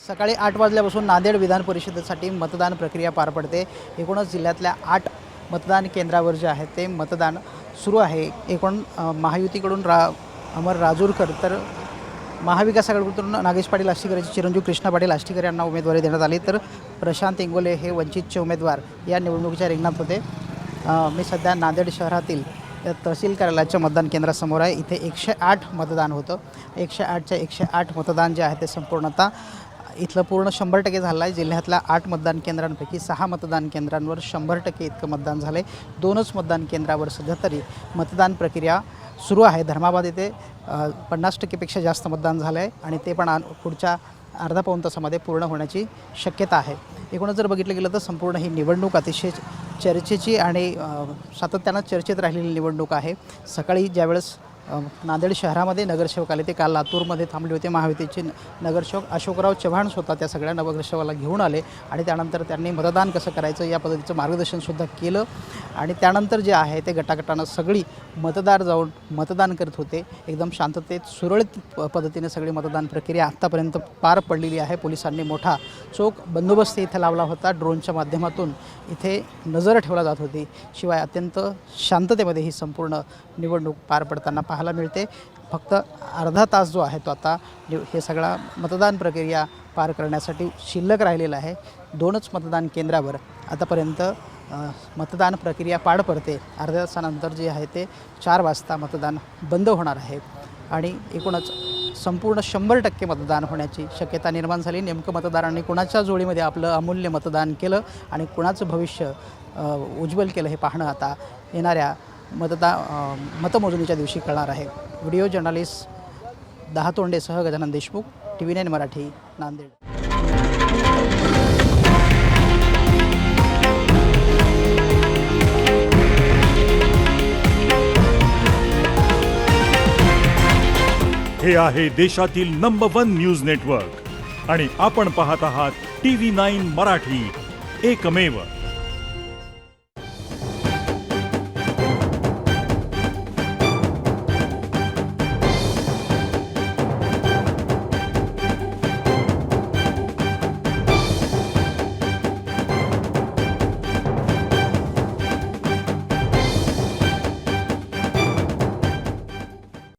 सकाळी 8 वाजल्यापासून नांदेड विधान परिषदेसाठी मतदान प्रक्रिया पार पडते। एकूणच जिल्ह्यातल्या 8 मतदान केंद्रावर जे आहे ते मतदान सुरू आहे। एकूण महायुतीकडून अमर राजूरकर तर महाविकास आघाडीकडून नागेश पाटील आष्टीकरचे चिरंजीव कृष्णा पाटील आष्टीकर यांना उमेदवारी देण्यात आली, तर प्रशांत इंगोले हे वंचितचे उमेदवार या निवडणुकीच्या रिंगणात होते। मी सध्या नांदेड शहरातील तहसील कार्यालयाच्या मतदान केंद्रासमोर आहे। इथे 108 मतदान होतं। 108च्या 108 मतदान जे आहे ते संपूर्णतः इथलं पूर्ण 100% झालं आहे। जिल्ह्यातल्या 8 मतदान केंद्रांपैकी 6 मतदान केंद्रांवर 100% इतकं मतदान झालं आहे। 2च मतदान केंद्रावर सध्या तरी मतदान प्रक्रिया सुरू आहे। धर्माबाद येथे 50%पेक्षा जास्त मतदान झालं आहे आणि ते पण पुढच्या अर्धा पाऊण तासामध्ये पूर्ण होण्याची शक्यता आहे। एकूणच जर बघितलं गेलं तर संपूर्ण ही निवडणूक अतिशय चर्चेची आणि सातत्यानं चर्चेत राहिलेली निवडणूक आहे। सकाळी ज्यावेळेस नांदेड शहरामध्ये नगरसेवक आले, ते काल लातूरमध्ये थांबले होते। महायुतीचे नगरसेवक अशोकराव चव्हाण स्वतः त्या सगळ्या नगरसेवकाला घेऊन आले आणि त्यानंतर त्यांनी मतदान कसं करायचं या पद्धतीचं मार्गदर्शनसुद्धा केलं आणि त्यानंतर जे आहे ते गटागटानं सगळी मतदार जाऊन मतदान करत होते। एकदम शांततेत सुरळीत पद्धतीने सगळी मतदान प्रक्रिया आत्तापर्यंत पार पडलेली आहे। पोलिसांनी मोठा चोख बंदोबस्त इथे लावला होता। ड्रोनच्या माध्यमातून इथे नजर ठेवला जात होती। शिवाय अत्यंत शांततेमध्ये ही संपूर्ण निवडणूक पार पडताना पाहायला मिळते। फक्त अर्धा तास जो आहे तो आता हे सगळा मतदान प्रक्रिया पार करण्यासाठी शिल्लक राहिलेला आहे। 2च मतदान केंद्रावर आतापर्यंत मतदान प्रक्रिया पार पडते। अर्ध्या तासानंतर जे आहे ते 4 वाजता मतदान बंद होणार आहे आणि एकूणच संपूर्ण 100% मतदान होण्याची शक्यता निर्माण झाली। नेमकं मतदारांनी कुणाच्या जोडीमध्ये आपलं अमूल्य मतदान केलं आणि कुणाचं भविष्य उज्ज्वल केलं हे पाहणं आता येणाऱ्या मतमोजणीच्या दिवशी कळणार आहे। व्हिडिओ जर्नलिस्ट दहातोंडेसह गजानन देशमुख, TV9 मराठी, नांदेड। हे आहे देशातील नंबर 1 न्यूज नेटवर्क आणि आपण पाहत आहात TV9 मराठी, एकमेव।